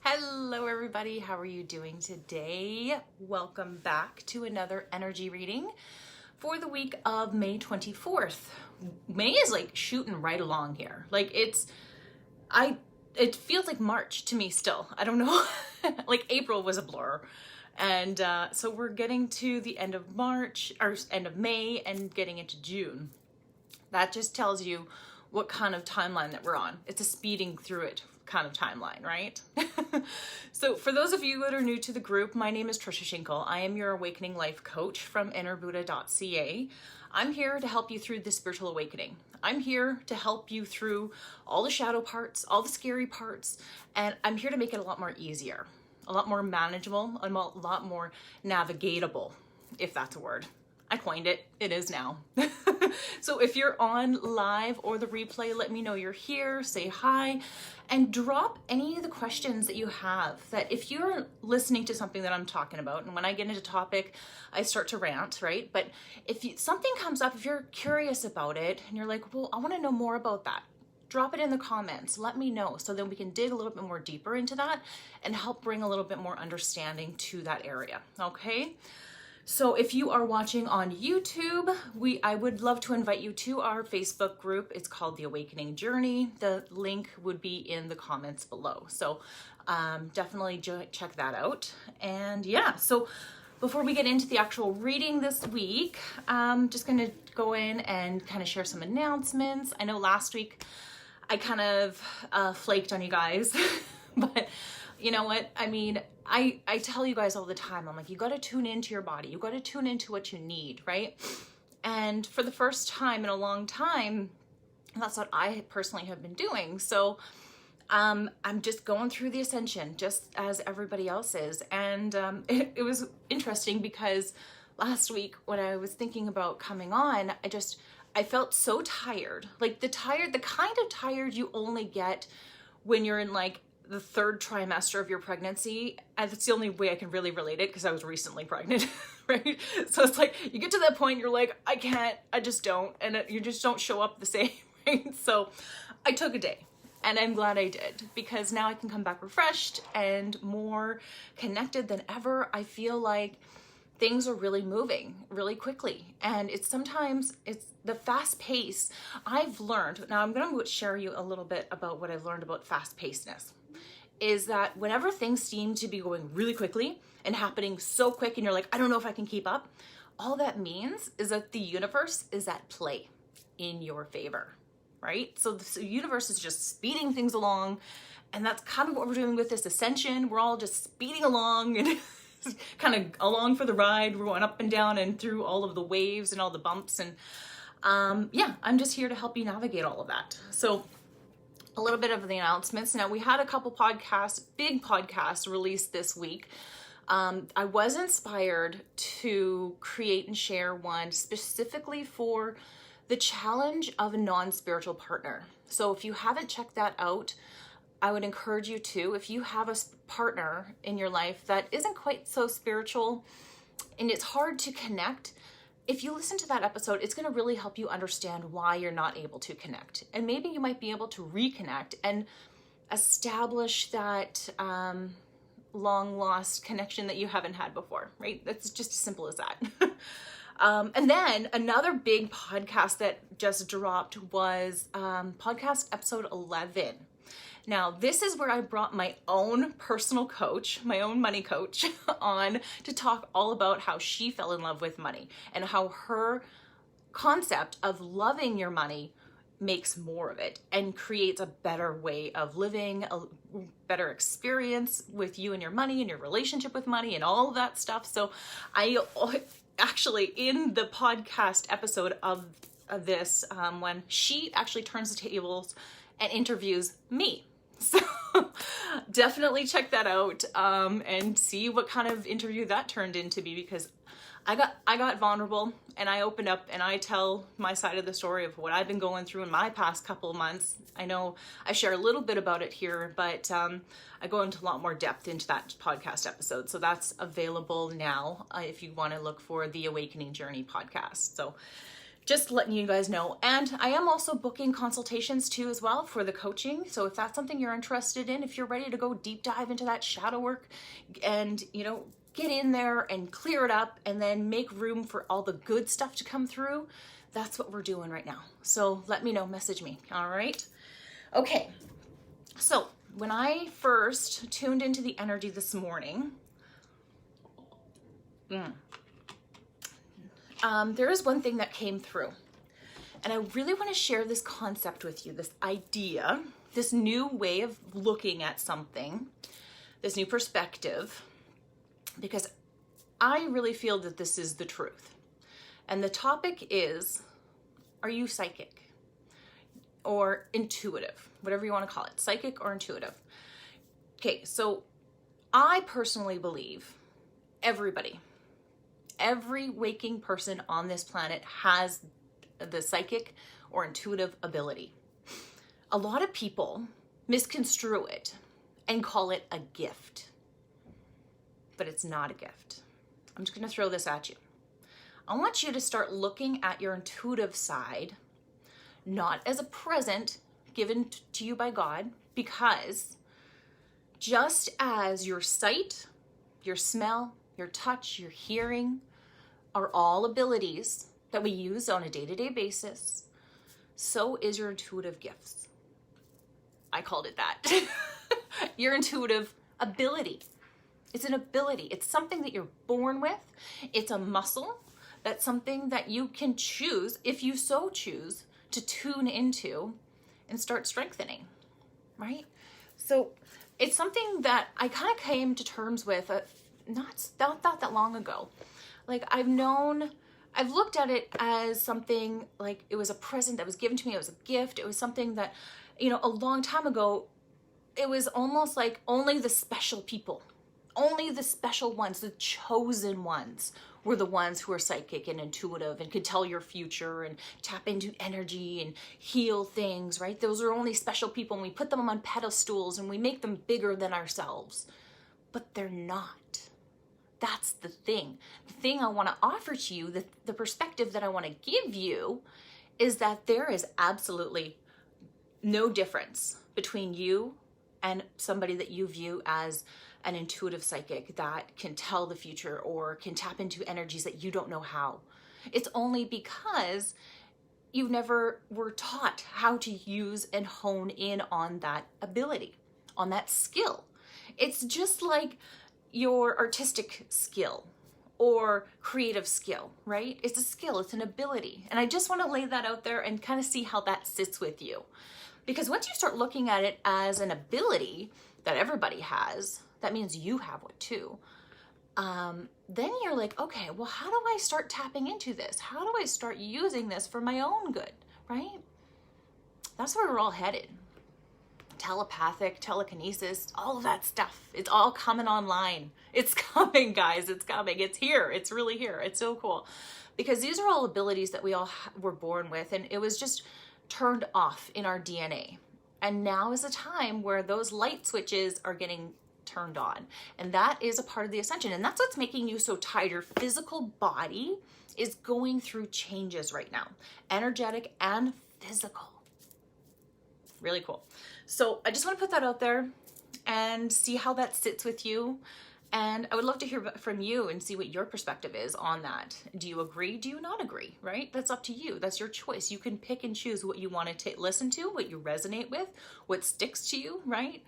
Hello everybody, how are you doing today? Welcome back to another energy reading for the week of May 24th. May is like shooting right along here. It feels like March to me still. I don't know, like April was a blur. And so we're getting to the end of March, or end of May, and getting into June. That just tells you what kind of timeline that we're on. It's a speeding through it kind of timeline, right? So for those of you that are new to the group, my name is Trisha Schinkel. I am your awakening life coach from innerbuddha.ca. I'm here to help you through the spiritual awakening. I'm here to help you through all the shadow parts, all the scary parts, and I'm here to make it a lot more easier, a lot more manageable, and a lot more navigatable, if that's a word. I coined it. It is now. So if you're on live or the replay, let me know you're here, say hi, and drop any of the questions that you have. That if you're listening to something that I'm talking about, and when I get into topic, I start to rant, right? But if something comes up, if you're curious about it, and you're like, well, I want to know more about that, drop it in the comments. Let me know so then we can dig a little bit more deeper into that and help bring a little bit more understanding to that area, okay? So if you are watching on YouTube, I would love to invite you to our Facebook group. It's called The Awakening Journey. The link would be in the comments below. So definitely check that out. And yeah, so before we get into the actual reading this week, I'm just going to go in and kind of share some announcements. I know last week I kind of flaked on you guys, but you know what? I mean, I tell you guys all the time, I'm like, you got to tune into your body. You got to tune into what you need, right? And for the first time in a long time, that's what I personally have been doing. So I'm just going through the ascension, just as everybody else is. And it was interesting because last week when I was thinking about coming on, I felt so tired. Like the kind of tired you only get when you're in like the third trimester of your pregnancy. And that's the only way I can really relate it because I was recently pregnant, right? So it's like you get to that point, you're like, I can't, I just don't, and you just don't show up the same, right? So I took a day, and I'm glad I did, because now I can come back refreshed and more connected than ever. I feel like things are really moving really quickly, and it's the fast pace I've learned. Now I'm going to share you a little bit about what I've learned about fast pacedness. Is that whenever things seem to be going really quickly and happening so quick and you're like, I don't know if I can keep up, all that means is that the universe is at play in your favor, right? So the universe is just speeding things along, and that's kind of what we're doing with this ascension. We're all just speeding along and kind of along for the ride. We're going up and down and through all of the waves and all the bumps, and yeah, I'm just here to help you navigate all of that. So a little bit of the announcements. Now, we had a couple big podcasts released this week. I was inspired to create and share one specifically for the challenge of a non-spiritual partner. So if you haven't checked that out, I would encourage you to. If you have a partner in your life that isn't quite so spiritual and it's hard to connect, if you listen to that episode, it's going to really help you understand why you're not able to connect. And maybe you might be able to reconnect and establish that long lost connection that you haven't had before, right? That's just as simple as that. And then another big podcast that just dropped was podcast episode 11. Now, this is where I brought my own personal coach, my own money coach, on to talk all about how she fell in love with money and how her concept of loving your money makes more of it and creates a better way of living, a better experience with you and your money and your relationship with money and all of that stuff. So I actually, in the podcast episode of this, when she actually turns the tables and interviews me. So definitely check that out and see what kind of interview that turned into be, because I got vulnerable and I opened up and I tell my side of the story of what I've been going through in my past couple of months. I know I share a little bit about it here, but I go into a lot more depth into that podcast episode. So that's available now if you want to look for the Awakening Journey podcast. So just letting you guys know. And I am also booking consultations too as well for the coaching. So if that's something you're interested in, if you're ready to go deep dive into that shadow work and, you know, get in there and clear it up and then make room for all the good stuff to come through, that's what we're doing right now. So let me know, message me. All right. Okay. So when I first tuned into the energy this morning, there is one thing that came through, and I really want to share this concept with you, this idea, this new way of looking at something, this new perspective, because I really feel that this is the truth. And the topic is, are you psychic or intuitive, whatever you want to call it, psychic or intuitive? Okay, so I personally believe every waking person on this planet has the psychic or intuitive ability. A lot of people misconstrue it and call it a gift, but it's not a gift. I'm just going to throw this at you. I want you to start looking at your intuitive side, not as a present given to you by God, because just as your sight, your smell, your touch, your hearing are all abilities that we use on a day-to-day basis, so is your intuitive gifts. I called it that. Your intuitive ability. It's an ability. It's something that you're born with. It's a muscle. That's something that you can choose, if you so choose, to tune into and start strengthening, right? So it's something that I kind of came to terms with not that long ago. Like I've looked at it as something like it was a present that was given to me. It was a gift. It was something that, you know, a long time ago, it was almost like only the special people, only the special ones, the chosen ones were the ones who are psychic and intuitive and could tell your future and tap into energy and heal things, right? Those are only special people, and we put them on pedestals and we make them bigger than ourselves, but they're not. That's the thing. The thing I want to offer to you, the perspective that I want to give you, is that there is absolutely no difference between you and somebody that you view as an intuitive psychic that can tell the future or can tap into energies that you don't know how. It's only because you never were taught how to use and hone in on that ability, on that skill. It's just like your artistic skill or creative skill, right? It's a skill, it's an ability. And I just want to lay that out there and kind of see how that sits with you. Because once you start looking at it as an ability that everybody has, that means you have one too. Then you're like, okay, well, how do I start tapping into this? How do I start using this for my own good, right? That's where we're all headed. Telepathic, telekinesis, all of that stuff. It's all coming online. It's coming, guys. It's coming. It's here. It's really here. It's so cool. Because these are all abilities that we all were born with, and it was just turned off in our DNA. And now is a time where those light switches are getting turned on. And that is a part of the ascension. And that's what's making you so tired. Your physical body is going through changes right now. Energetic and physical. Really cool. So I just want to put that out there and see how that sits with you. And I would love to hear from you and see what your perspective is on that. Do you agree? Do you not agree? Right? That's up to you. That's your choice. You can pick and choose what you want to listen to, what you resonate with, what sticks to you, right?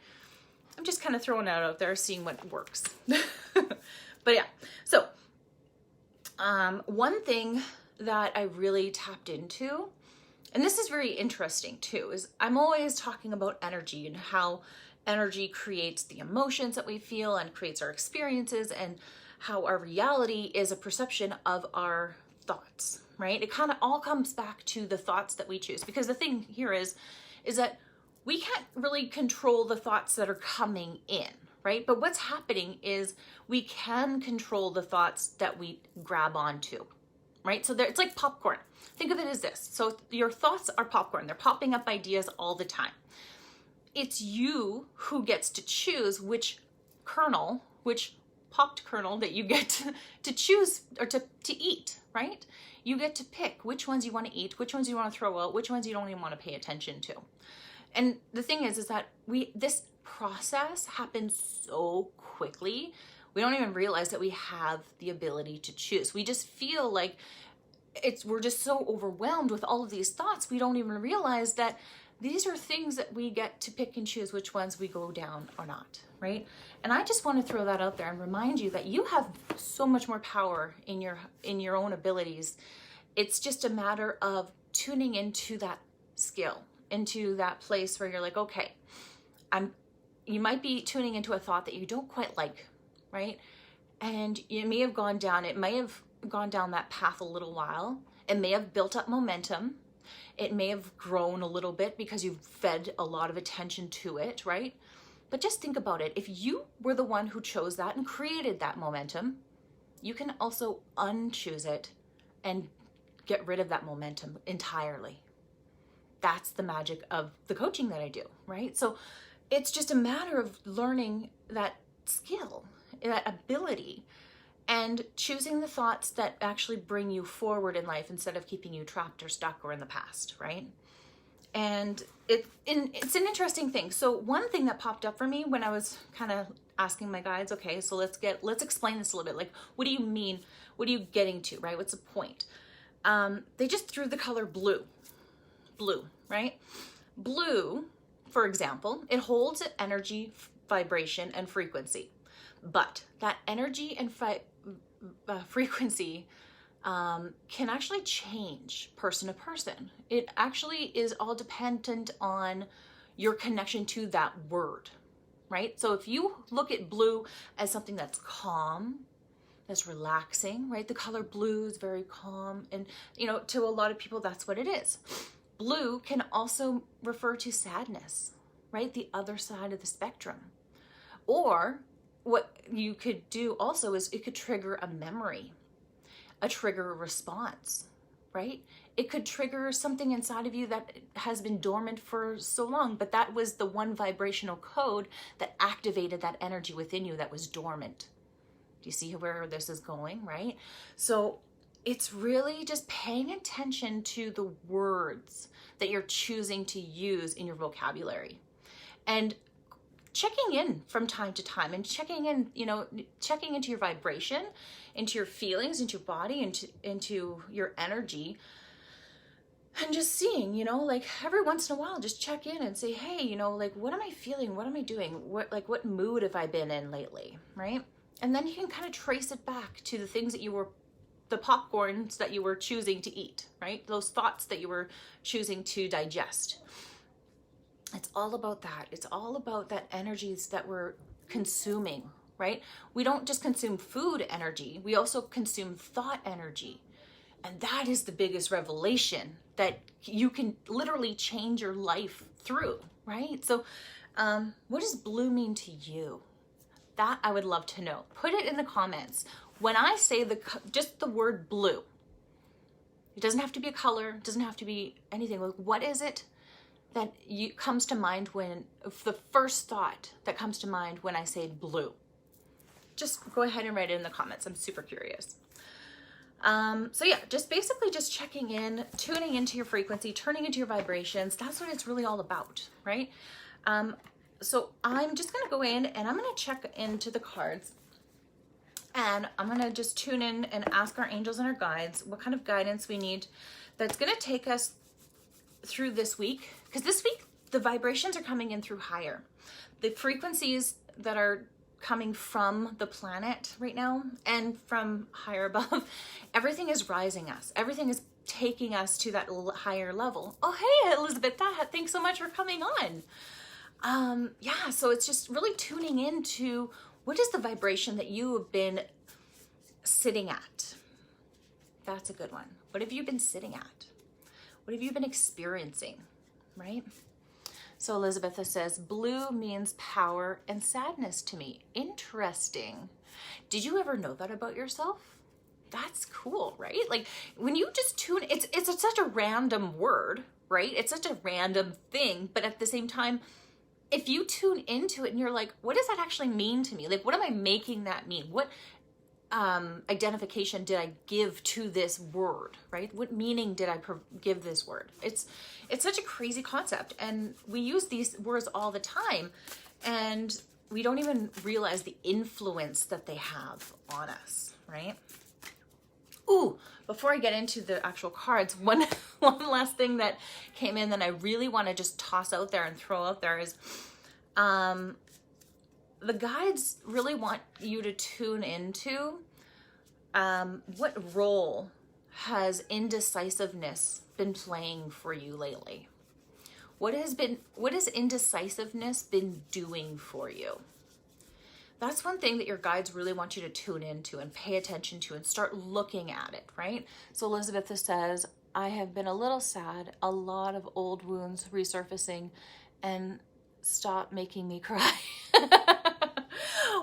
I'm just kind of throwing that out there, seeing what works. But yeah, so one thing that I really tapped into, and this is very interesting too, is I'm always talking about energy and how energy creates the emotions that we feel and creates our experiences, and how our reality is a perception of our thoughts, right? It kind of all comes back to the thoughts that we choose, because the thing here is that we can't really control the thoughts that are coming in, right? But what's happening is we can control the thoughts that we grab onto, right? So it's like popcorn. Think of it as this. So your thoughts are popcorn. They're popping up ideas all the time. It's you who gets to choose which kernel, which popped kernel that you get to choose or to eat, right? You get to pick which ones you want to eat, which ones you want to throw out, which ones you don't even want to pay attention to. And the thing is that this process happens so quickly. We don't even realize that we have the ability to choose. We just feel like we're just so overwhelmed with all of these thoughts. We don't even realize that these are things that we get to pick and choose which ones we go down or not, right? And I just want to throw that out there and remind you that you have so much more power in your own abilities. It's just a matter of tuning into that skill, into that place where you're like, okay, you might be tuning into a thought that you don't quite like, right? And it may have gone down that path a little while. It may have built up momentum. It may have grown a little bit because you've fed a lot of attention to it, right? But just think about it. If you were the one who chose that and created that momentum, you can also unchoose it and get rid of that momentum entirely. That's the magic of the coaching that I do, right? So it's just a matter of learning that skill, that ability, and choosing the thoughts that actually bring you forward in life instead of keeping you trapped or stuck or in the past, right? And it's an interesting thing. So one thing that popped up for me when I was kind of asking my guides, okay, so let's explain this a little bit. Like, what do you mean? What are you getting to, right? What's the point? They just threw the color blue, right? Blue, for example, it holds an energy, vibration, and frequency. But that energy and frequency can actually change person to person. It actually is all dependent on your connection to that word, right? So if you look at blue as something that's calm, that's relaxing, right? The color blue is very calm. And, to a lot of people, that's what it is. Blue can also refer to sadness, right? The other side of the spectrum. Or what you could do also is it could trigger a memory, trigger a response, right? It could trigger something inside of you that has been dormant for so long, but that was the one vibrational code that activated that energy within you that was dormant. Do you see where this is going, right? So it's really just paying attention to the words that you're choosing to use in your vocabulary. And checking in from time to time and checking into your vibration, into your feelings, into your body, into your energy, and just seeing, like every once in a while, just check in and say, hey, like, what am I feeling? What am I doing? What mood have I been in lately, right? And then you can kind of trace it back to the things that the popcorns that you were choosing to eat, right? Those thoughts that you were choosing to digest. It's all about that. It's all about that energies that we're consuming, right? We don't just consume food energy. We also consume thought energy. And that is the biggest revelation that you can literally change your life through, right? So what does blue mean to you? That I would love to know. Put it in the comments. When I say just the word blue, it doesn't have to be a color, it doesn't have to be anything. Like, what is it that comes to mind the first thought that comes to mind when I say blue? Just go ahead and write it in the comments. I'm super curious. So yeah, just basically just checking in, tuning into your frequency, turning into your vibrations. That's what it's really all about, right? So I'm just going to go in and I'm going to check into the cards, and I'm going to just tune in and ask our angels and our guides what kind of guidance we need that's going to take us through this week. Because this week, the vibrations are coming in through higher. The frequencies that are coming from the planet right now and from higher above, everything is rising us. Everything is taking us to that higher level. Oh, hey, Elizabeth, thanks so much for coming on. Yeah, so it's just really tuning into what is the vibration that you have been sitting at. That's a good one. What have you been sitting at? What have you been experiencing, right? So Elizabeth says, blue means power and sadness to me. Interesting. Did you ever know that about yourself? That's cool, right? Like when you just tune, it's such a random word, right? It's such a random thing, but at the same time, if you tune into it and you're like, what does that actually mean to me? Like, what am I making that mean? identification did I give to this word, right? What meaning did I give this word? It's such a crazy concept, and we use these words all the time, and we don't even realize the influence that they have on us, right? Ooh, before I get into the actual cards, one last thing that came in that I really want to just toss out there and throw out there is, the guides really want you to tune into what role has indecisiveness been playing for you lately? What has indecisiveness been doing for you? That's one thing that your guides really want you to tune into and pay attention to and start looking at it, right? So Elizabeth says, I have been a little sad, a lot of old wounds resurfacing, and stop making me cry.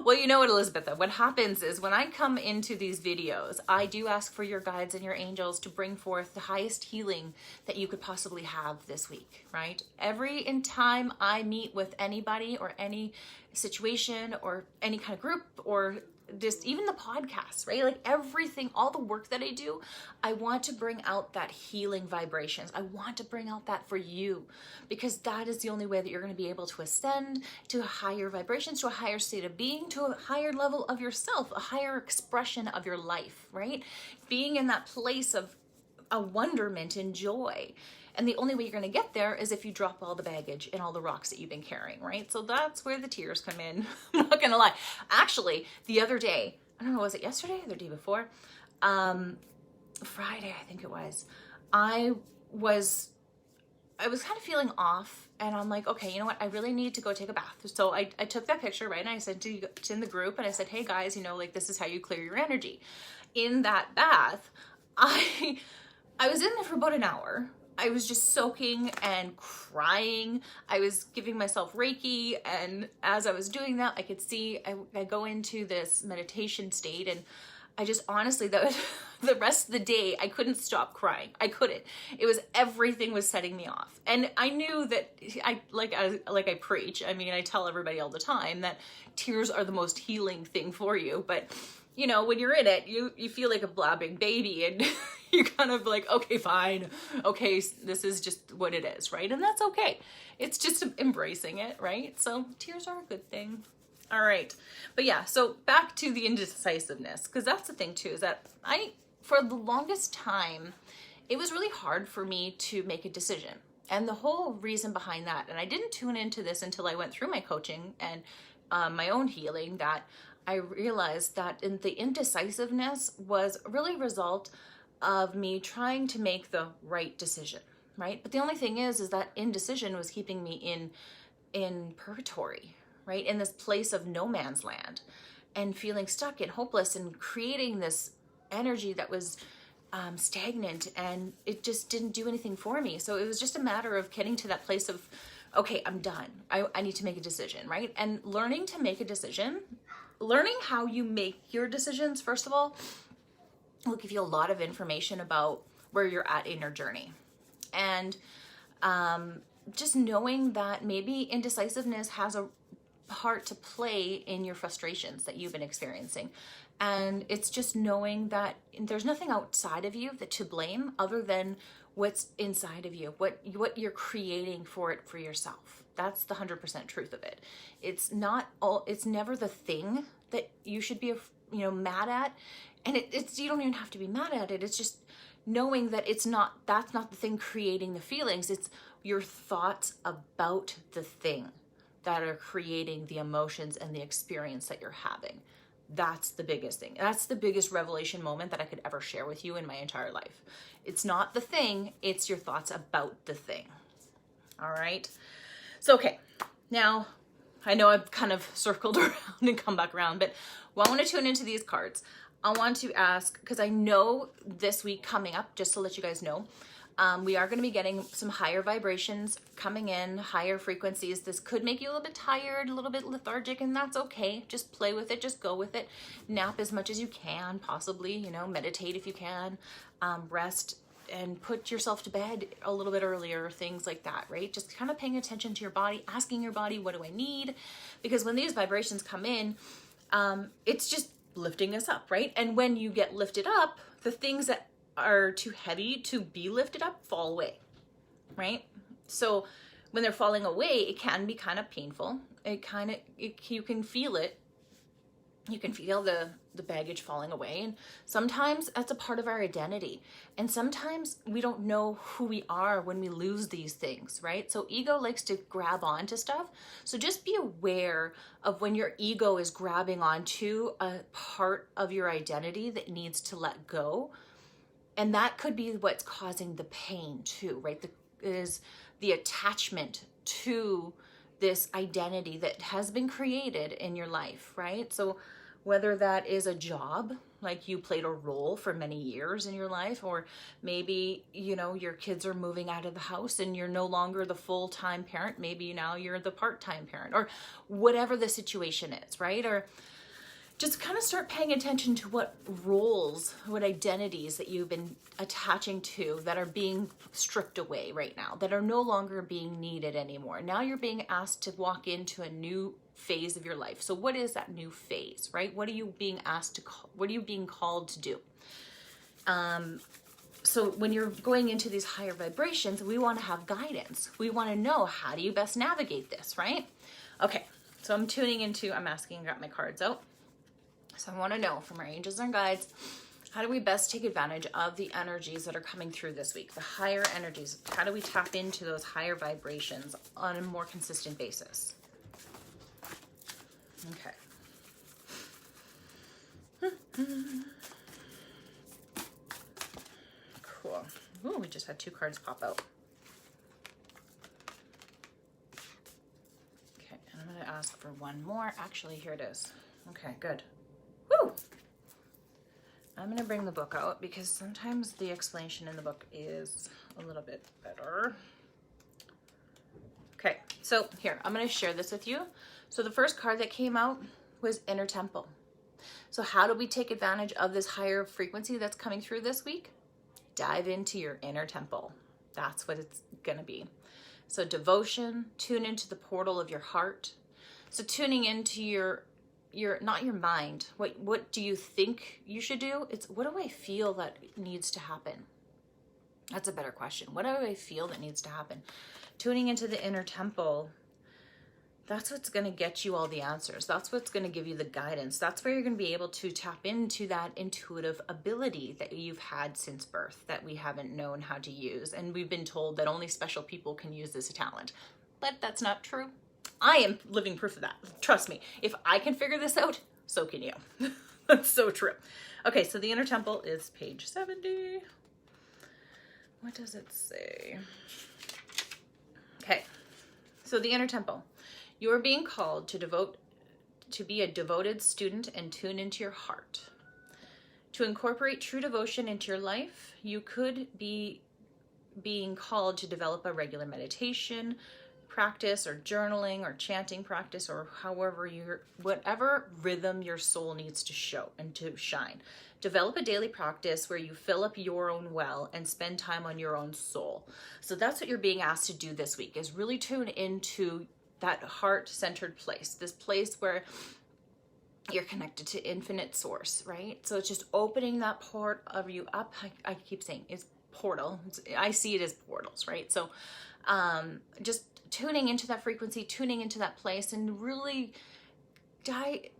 Well, you know what, Elizabeth, what happens is when I come into these videos, I do ask for your guides and your angels to bring forth the highest healing that you could possibly have this week, right? Every time I meet with anybody or any situation or any kind of group or just even the podcast, right? Like everything, all the work that I do, I want to bring out that healing vibrations. I want to bring out that for you, because that is the only way that you're going to be able to ascend to higher vibrations, to a higher state of being, to a higher level of yourself, a higher expression of your life, right? Being in that place of a wonderment and joy. And the only way you're going to get there is if you drop all the baggage and all the rocks that you've been carrying, right? So that's where the tears come in. I'm not going to lie. Actually, the other day, I don't know, was it yesterday or the day before? Friday, I think it was. I was kind of feeling off, and I'm like, okay, you know what? I really need to go take a bath. So I took that picture, right? And I sent it in the group, and I said, hey guys, like this is how you clear your energy. In that bath, I was in there for about an hour. I was just soaking and crying. I was giving myself Reiki, and as I was doing that, I could see I go into this meditation state, and I just honestly, the rest of the day, I couldn't stop crying. I couldn't. Everything was setting me off. And I knew that I preach. I mean, I tell everybody all the time that tears are the most healing thing for you. But, when you're in it, you feel like a blabbing baby, and you're kind of like, okay, fine. Okay, this is just what it is, right? And that's okay. It's just embracing it, right? So tears are a good thing. All right. But yeah, so back to the indecisiveness, because that's the thing too, is that for the longest time, it was really hard for me to make a decision. And the whole reason behind that, and I didn't tune into this until I went through my coaching and my own healing, that I realized that the indecisiveness was really a result of me trying to make the right decision, right? But the only thing is that indecision was keeping me in purgatory, right? In this place of no man's land, and feeling stuck and hopeless, and creating this energy that was stagnant, and it just didn't do anything for me. So it was just a matter of getting to that place of, okay, I'm done. I need to make a decision, right? And learning to make a decision, learning how you make your decisions, first of all, will give you a lot of information about where you're at in your journey. And just knowing that maybe indecisiveness has a part to play in your frustrations that you've been experiencing. And it's just knowing that there's nothing outside of you to blame other than what's inside of you, what you're creating for yourself. That's the 100% truth of it. It's never the thing that you should be, mad at. And you don't even have to be mad at it. It's just knowing that that's not the thing creating the feelings. It's your thoughts about the thing that are creating the emotions and the experience that you're having. That's the biggest thing. That's the biggest revelation moment that I could ever share with you in my entire life. It's not the thing, it's your thoughts about the thing. All right. So, okay. Now, I know I've kind of circled around and come back around, but I want to tune into these cards. I want to ask, because I know this week coming up, just to let you guys know, we are going to be getting some higher vibrations coming in, higher frequencies. This could make you a little bit tired, a little bit lethargic, and that's okay. Just play with it. Just go with it. Nap as much as you can, possibly, meditate if you can, rest, and put yourself to bed a little bit earlier, things like that, right? Just kind of paying attention to your body, asking your body, what do I need? Because when these vibrations come in, it's just lifting us up, right? And when you get lifted up, the things that are too heavy to be lifted up fall away, right? So when they're falling away, it can be kind of painful. You can feel it. You can feel the baggage falling away. And sometimes that's a part of our identity. And sometimes we don't know who we are when we lose these things, right? So ego likes to grab onto stuff. So just be aware of when your ego is grabbing onto a part of your identity that needs to let go. And that could be what's causing the pain too, right? Is the attachment to this identity that has been created in your life, right? So whether that is a job, like you played a role for many years in your life, or maybe, your kids are moving out of the house and you're no longer the full-time parent. Maybe now you're the part-time parent, or whatever the situation is, right? Or just kind of start paying attention to what roles, what identities that you've been attaching to that are being stripped away right now, that are no longer being needed anymore. Now you're being asked to walk into a new phase of your life. So what is that new phase, right? What are you being asked to what are you being called to do? So when you're going into these higher vibrations, we want to have guidance. We want to know, how do you best navigate this, right? Okay, so I'm asking, I got my cards out. So I want to know from our angels and guides, how do we best take advantage of the energies that are coming through this week, the higher energies? How do we tap into those higher vibrations on a more consistent basis? Okay. Cool. Ooh, we just had 2 cards pop out. Okay, and I'm going to ask for one more. Actually, here it is. Okay, good. Woo! I'm going to bring the book out because sometimes the explanation in the book is a little bit better. Okay, so here, I'm going to share this with you. So the first card that came out was Inner Temple. So how do we take advantage of this higher frequency that's coming through this week? Dive into your inner temple. That's what it's going to be. So devotion, tune into the portal of your heart. So tuning into your not your mind. What do you think you should do? It's, what do I feel that needs to happen? That's a better question. What do I feel that needs to happen? Tuning into the inner temple, that's what's going to get you all the answers. That's what's going to give you the guidance. That's where you're going to be able to tap into that intuitive ability that you've had since birth that we haven't known how to use. And we've been told that only special people can use this talent. But that's not true. I am living proof of that. Trust me. If I can figure this out, so can you. That's so true. Okay, so the inner temple is page 70. What does it say? Okay, so the inner temple. You are being called to be a devoted student and tune into your heart. To incorporate true devotion into your life, you could be being called to develop a regular meditation practice, or journaling, or chanting practice, or whatever rhythm your soul needs to show and to shine. Develop a daily practice where you fill up your own well and spend time on your own soul. So that's what you're being asked to do this week, is really tune into that heart-centered place, this place where you're connected to infinite source, right? So it's just opening that part of you up. I keep saying it's portal. I see it as portals, right? So just tuning into that frequency, tuning into that place, and really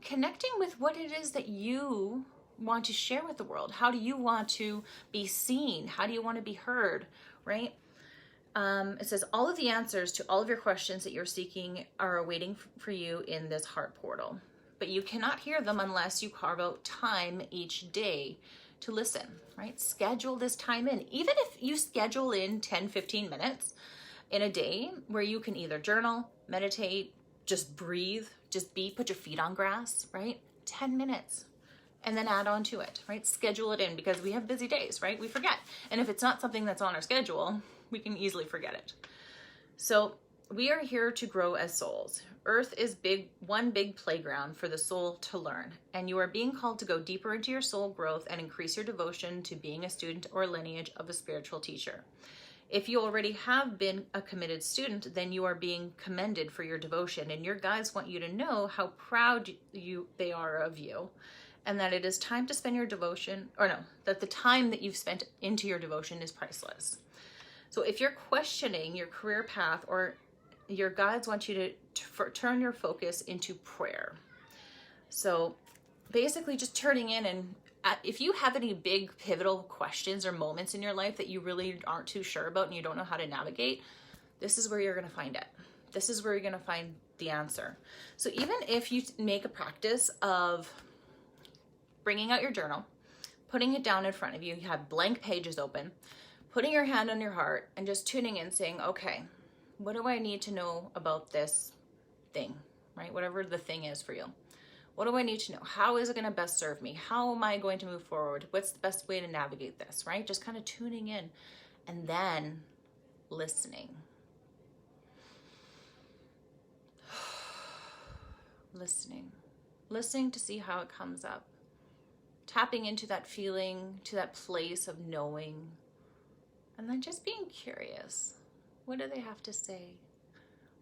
connecting with what it is that you want to share with the world. How do you want to be seen? How do you want to be heard, right? It says all of the answers to all of your questions that you're seeking are awaiting for you in this heart portal, but you cannot hear them unless you carve out time each day to listen, right? Schedule this time in. Even if you schedule in 10, 15 minutes in a day where you can either journal, meditate, just breathe, put your feet on grass, right? 10 minutes. And then add on to it, right? Schedule it in, because we have busy days, right? We forget. And if it's not something that's on our schedule, we can easily forget it. So we are here to grow as souls. Earth is one big playground for the soul to learn. And you are being called to go deeper into your soul growth and increase your devotion to being a student or lineage of a spiritual teacher. If you already have been a committed student, then you are being commended for your devotion. And your guides want you to know how proud they are of you, and that it is time to spend your devotion, or no, that the time that you've spent into your devotion is priceless. So if you're questioning your career path, or your guides want you to turn your focus into prayer. So basically just turning in, and if you have any big pivotal questions or moments in your life that you really aren't too sure about and you don't know how to navigate, this is where you're going to find it. This is where you're going to find the answer. So even if you make a practice of bringing out your journal, putting it down in front of you, you have blank pages open, putting your hand on your heart and just tuning in, saying, okay, what do I need to know about this thing, right? Whatever the thing is for you. What do I need to know? How is it going to best serve me? How am I going to move forward? What's the best way to navigate this, right? Just kind of tuning in and then listening. Listening to see how it comes up. Tapping into that feeling, to that place of knowing, and then just being curious. What do they have to say?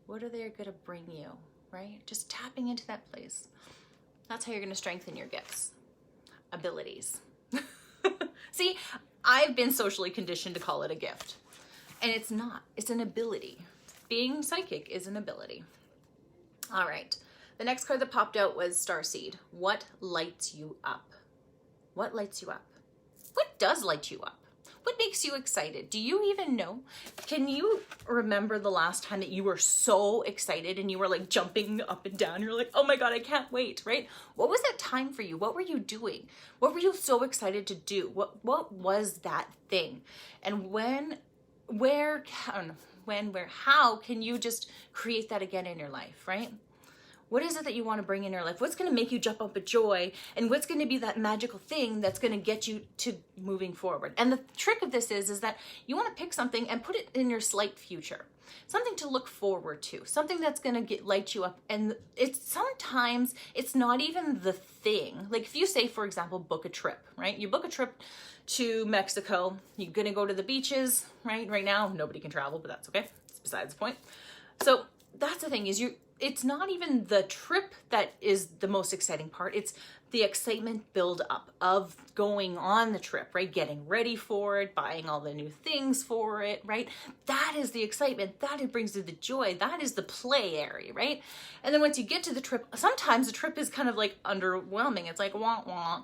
What are they going to bring you, right? Just tapping into that place. That's how you're going to strengthen your gifts, abilities. See, I've been socially conditioned to call it a gift, and it's not. It's an ability. Being psychic is an ability. All right. The next card that popped out was Starseed. What lights you up? What lights you up? What does light you up? What makes you excited? Do you even know? Can you remember the last time that you were so excited and you were like jumping up and down? You're like, oh my God, I can't wait, right? What was that time for you? What were you doing? What were you so excited to do? What was that thing? And how can you just create that again in your life, right? What is it that you want to bring in your life? What's going to make you jump up with joy? And what's going to be that magical thing that's going to get you to moving forward? And the trick of this is that you want to pick something and put it in your slight future. Something to look forward to. Something that's going to light you up. And sometimes it's not even the thing. Like if you say, for example, book a trip, right? You book a trip to Mexico. You're going to go to the beaches, right? Right now, nobody can travel, but that's okay. It's besides the point. So that's the thing, is it's not even the trip that is the most exciting part. It's the excitement build up of going on the trip, right? Getting ready for it, buying all the new things for it, right? That is the excitement. That it brings you the joy. That is the play area, right? And then once you get to the trip, sometimes the trip is kind of like underwhelming. It's like wah wah,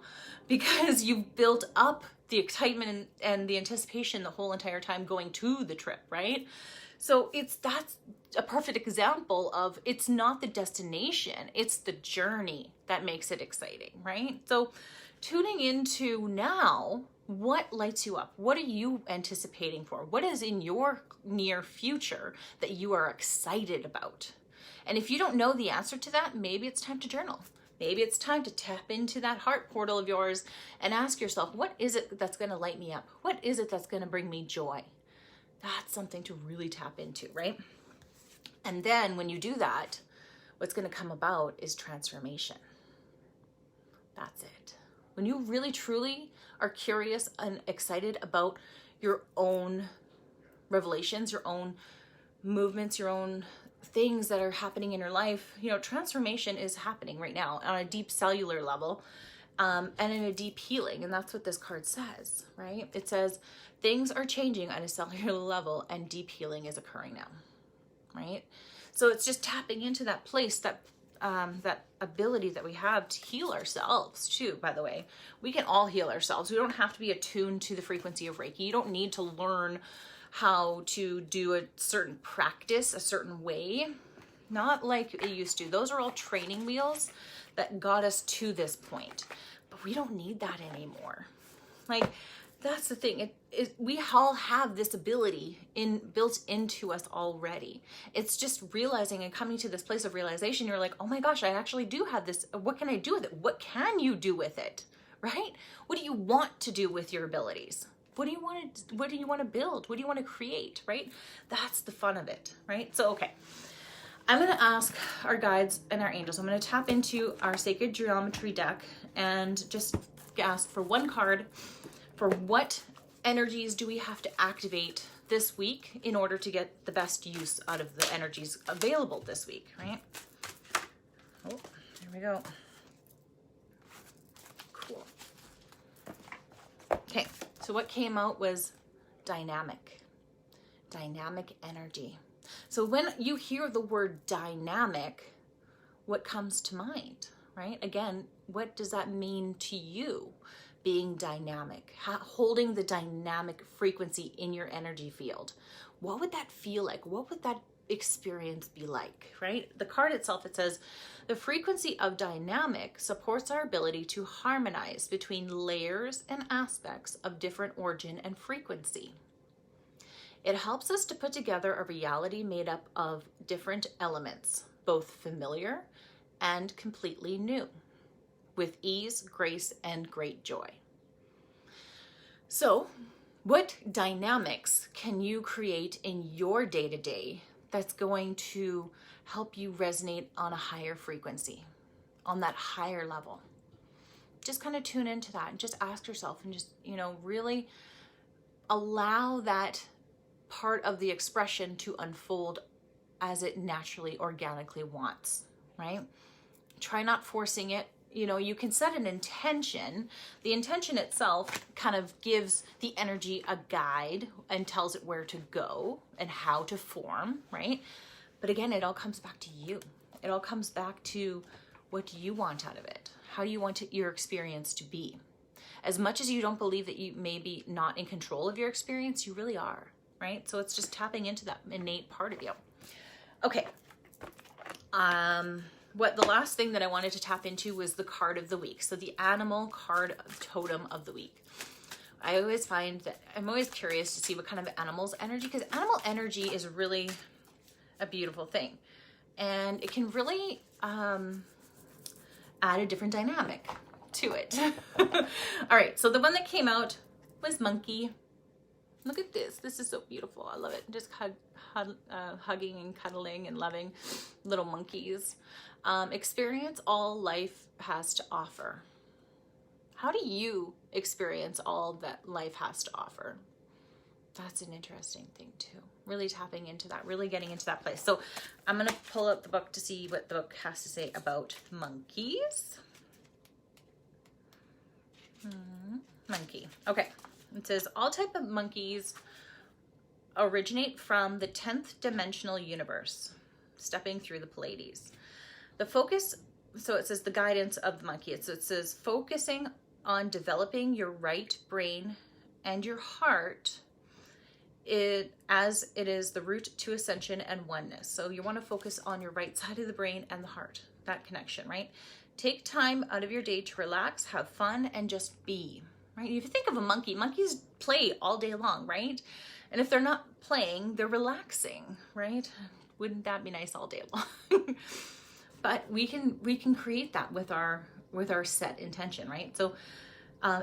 because you've built up the excitement and the anticipation the whole entire time going to the trip, right? So that's a perfect example of, it's not the destination, it's the journey that makes it exciting, right? So tuning into now, what lights you up? What are you anticipating for? What is in your near future that you are excited about? And if you don't know the answer to that, maybe it's time to journal. Maybe it's time to tap into that heart portal of yours and ask yourself, what is it that's going to light me up? What is it that's going to bring me joy? That's something to really tap into, right? And then when you do that, what's going to come about is transformation. That's it. When you really, truly are curious and excited about your own revelations, your own movements, your own things that are happening in your life, transformation is happening right now on a deep cellular level, and in a deep healing. And that's what this card says, right? It says things are changing on a cellular level and deep healing is occurring now, right? So it's just tapping into that place, that ability that we have to heal ourselves too, by the way. We can all heal ourselves. We don't have to be attuned to the frequency of Reiki. You don't need to learn how to do a certain practice a certain way, not like it used to. Those are all training wheels that got us to this point, but we don't need that anymore. Like, that's the thing. We all have this ability built into us already. It's just realizing and coming to this place of realization. You're like, oh my gosh, I actually do have this. What can I do with it? What can you do with it? Right? What do you want to do with your abilities? What do you want to build? What do you want to create? Right? That's the fun of it. Right? So, okay. I'm going to ask our guides and our angels. I'm going to tap into our sacred geometry deck and just ask for one card for what energies do we have to activate this week in order to get the best use out of the energies available this week, right? Oh, there we go. So what came out was dynamic energy. So when you hear the word dynamic, what comes to mind, right? Again, what does that mean to you, being dynamic, holding the dynamic frequency in your energy field? What would that feel like? What would that experience be like, right? The card itself, it says, the frequency of dynamic supports our ability to harmonize between layers and aspects of different origin and frequency. It helps us to put together a reality made up of different elements, both familiar and completely new, with ease, grace, and great joy. So, what dynamics can you create in your day-to-day that's going to help you resonate on a higher frequency, on that higher level? Just kind of tune into that and just ask yourself and just, really allow that part of the expression to unfold as it naturally, organically wants, right? Try not forcing it. You can set an intention. The intention itself kind of gives the energy a guide and tells it where to go and how to form, right? But again, it all comes back to you. It all comes back to what do you want out of it? How do you want your experience to be? As much as you don't believe that you may be not in control of your experience, you really are, right? So it's just tapping into that innate part of you. Okay. The last thing that I wanted to tap into was the card of the week. So the animal card totem of the week. I always find that I'm always curious to see what kind of animal's energy, because animal energy is really a beautiful thing. And it can really add a different dynamic to it. All right, so the one that came out was monkey. Look at this. This is so beautiful. I love it. Just hugging and cuddling and loving little monkeys. Experience all life has to offer. How do you experience all that life has to offer? That's an interesting thing too. Really tapping into that, really getting into that place. So I'm going to pull up the book to see what the book has to say about monkeys. Monkey. Okay. It says, all type of monkeys originate from the 10th dimensional universe, stepping through the Pleiades. The focus, so it says the guidance of the monkey. So it says focusing on developing your right brain and your heart, as it is the route to ascension and oneness. So you want to focus on your right side of the brain and the heart, that connection, right? Take time out of your day to relax, have fun, and just be, right? If you think of a monkey, monkeys play all day long, right? And if they're not playing, they're relaxing, right? Wouldn't that be nice all day long? But we can create that with our set intention, right? So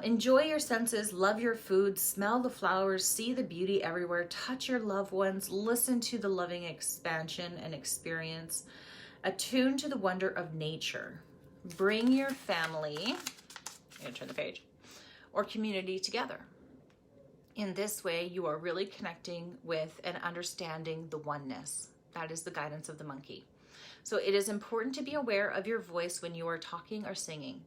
enjoy your senses, love your food, smell the flowers, see the beauty everywhere, touch your loved ones, listen to the loving expansion and experience, attune to the wonder of nature. Bring your family, I'm gonna turn the page, or community together. In this way, you are really connecting with and understanding the oneness. That is the guidance of the monkey. So it is important to be aware of your voice when you are talking or singing.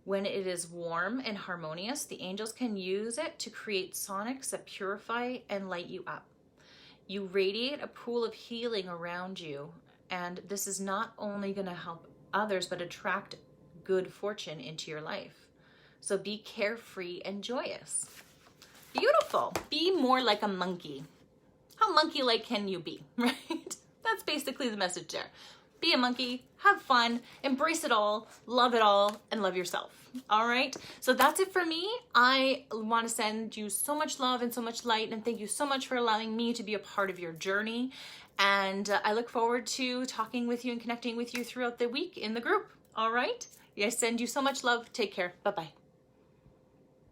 When it is warm and harmonious, the angels can use it to create sonics that purify and light you up. You radiate a pool of healing around you, and this is not only going to help others, but attract good fortune into your life. So be carefree and joyous. Beautiful. Be more like a monkey. How monkey-like can you be, right? That's basically the message there. Be a monkey, have fun, embrace it all, and love yourself. All right? So that's it for me. I want to send you so much love and so much light, and thank you so much for allowing me to be a part of your journey. And I look forward to talking with you and connecting with you throughout the week in the group. All right? I send you so much love. Take care. Bye-bye.